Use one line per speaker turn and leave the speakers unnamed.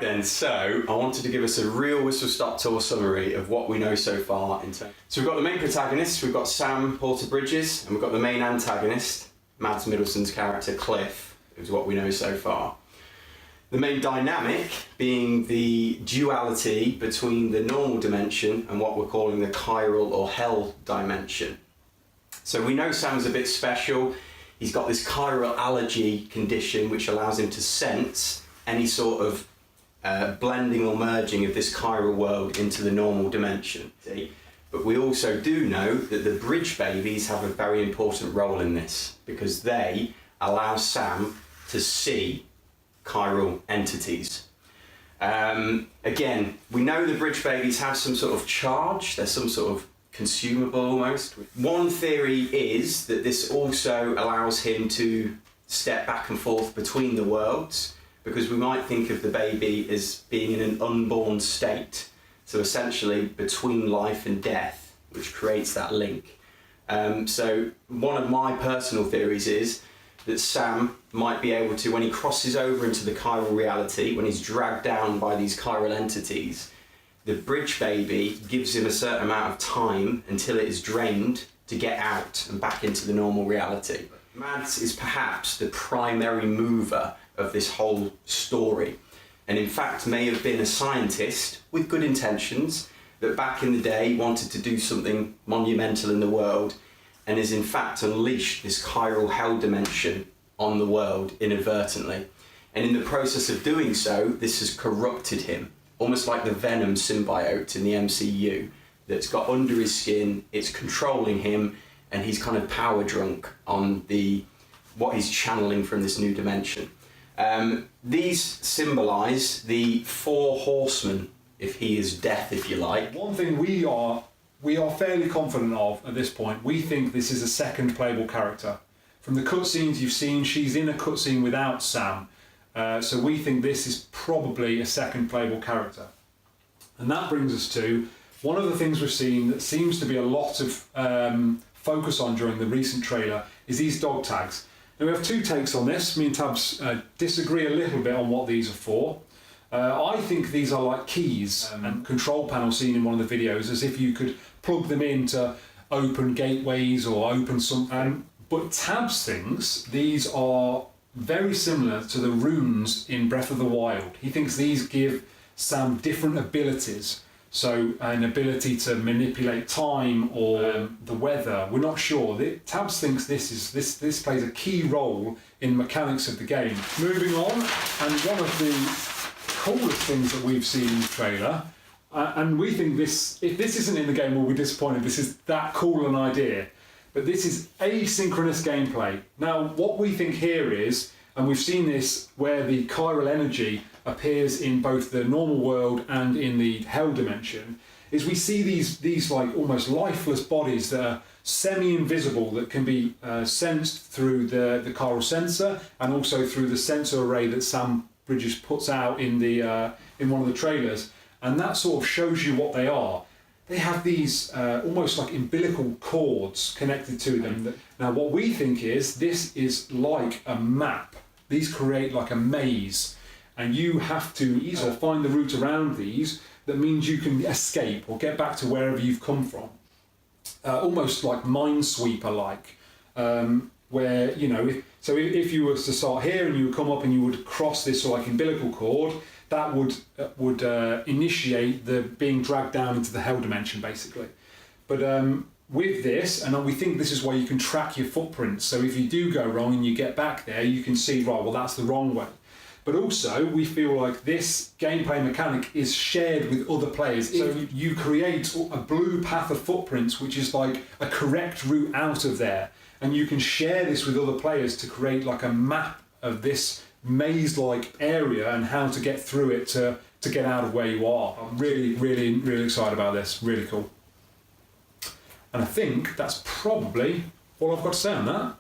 then, so I wanted to give us a real whistle-stop tour summary of what we know so far. So we've got the main protagonists, we've got Sam Porter-Bridges, and we've got the main antagonist, Mads Mikkelsen's character Cliff, is what we know so far. The main dynamic being the duality between the normal dimension and what we're calling the chiral or hell dimension. So we know Sam's a bit special. He's got this chiral allergy condition which allows him to sense any sort of blending or merging of this chiral world into the normal dimension. But we also do know that the bridge babies have a very important role in this because they allow Sam to see chiral entities. Again, we know the bridge babies have some sort of charge, they're some sort of consumable almost. One theory is that this also allows him to step back and forth between the worlds, because we might think of the baby as being in an unborn state, so essentially between life and death, which creates that link. So one of my personal theories is that Sam might be able to, when he crosses over into the chiral reality, when he's dragged down by these chiral entities, the bridge baby gives him a certain amount of time until it is drained to get out and back into the normal reality. Mads is perhaps the primary mover of this whole story, and in fact may have been a scientist with good intentions that back in the day wanted to do something monumental in the world, and has in fact unleashed this chiral hell dimension on the world inadvertently. And in the process of doing so, this has corrupted him, almost like the Venom symbiote in the MCU that's got under his skin, it's controlling him, and he's kind of power drunk on what he's channeling from this new dimension. These symbolise the four horsemen, if he is death, if you like.
One thing we are fairly confident of at this point, we think this is a second playable character. From the cutscenes you've seen, she's in a cutscene without Sam. So we think this is probably a second playable character. And that brings us to one of the things we've seen that seems to be a lot of focus on during the recent trailer is these dog tags. Now we have two takes on this. Me and Tabz disagree a little bit on what these are for. I think these are like keys and control panel seen in one of the videos, as if you could plug them in to open gateways or open something. But Tabz thinks these are very similar to the runes in Breath of the Wild. He thinks these give Sam different abilities. So an ability to manipulate time or the weather. We're not sure. Tabz thinks this plays a key role in mechanics of the game. Moving on, and one of the coolest things that we've seen in the trailer, and we think this, if this isn't in the game, we'll be disappointed. This is that cool an idea. But this is asynchronous gameplay. Now, what we think here is, and we've seen this where the chiral energy appears in both the normal world and in the hell dimension, is we see these like almost lifeless bodies that are semi-invisible, that can be sensed through the chiral sensor and also through the sensor array that Sam Bridges puts out in one of the trailers, and that sort of shows you what they are. They have these almost like umbilical cords connected to them. Now what we think is this is like a map. These create like a maze, and you have to either find the route around these. That means you can escape or get back to wherever you've come from. Almost like Minesweeper-like, where, you know, if you were to start here and you would come up and you would cross this like umbilical cord, that would initiate the being dragged down into the hell dimension, basically. But with this, and we think this is why you can track your footprints, so if you do go wrong and you get back there, you can see, right, well, that's the wrong way. But also, we feel like this gameplay mechanic is shared with other players. So you create a blue path of footprints, which is like a correct route out of there. And you can share this with other players to create like a map of this maze-like area and how to get through it to get out of where you are. I'm really, really, really excited about this. Really cool. And I think that's probably all I've got to say on that.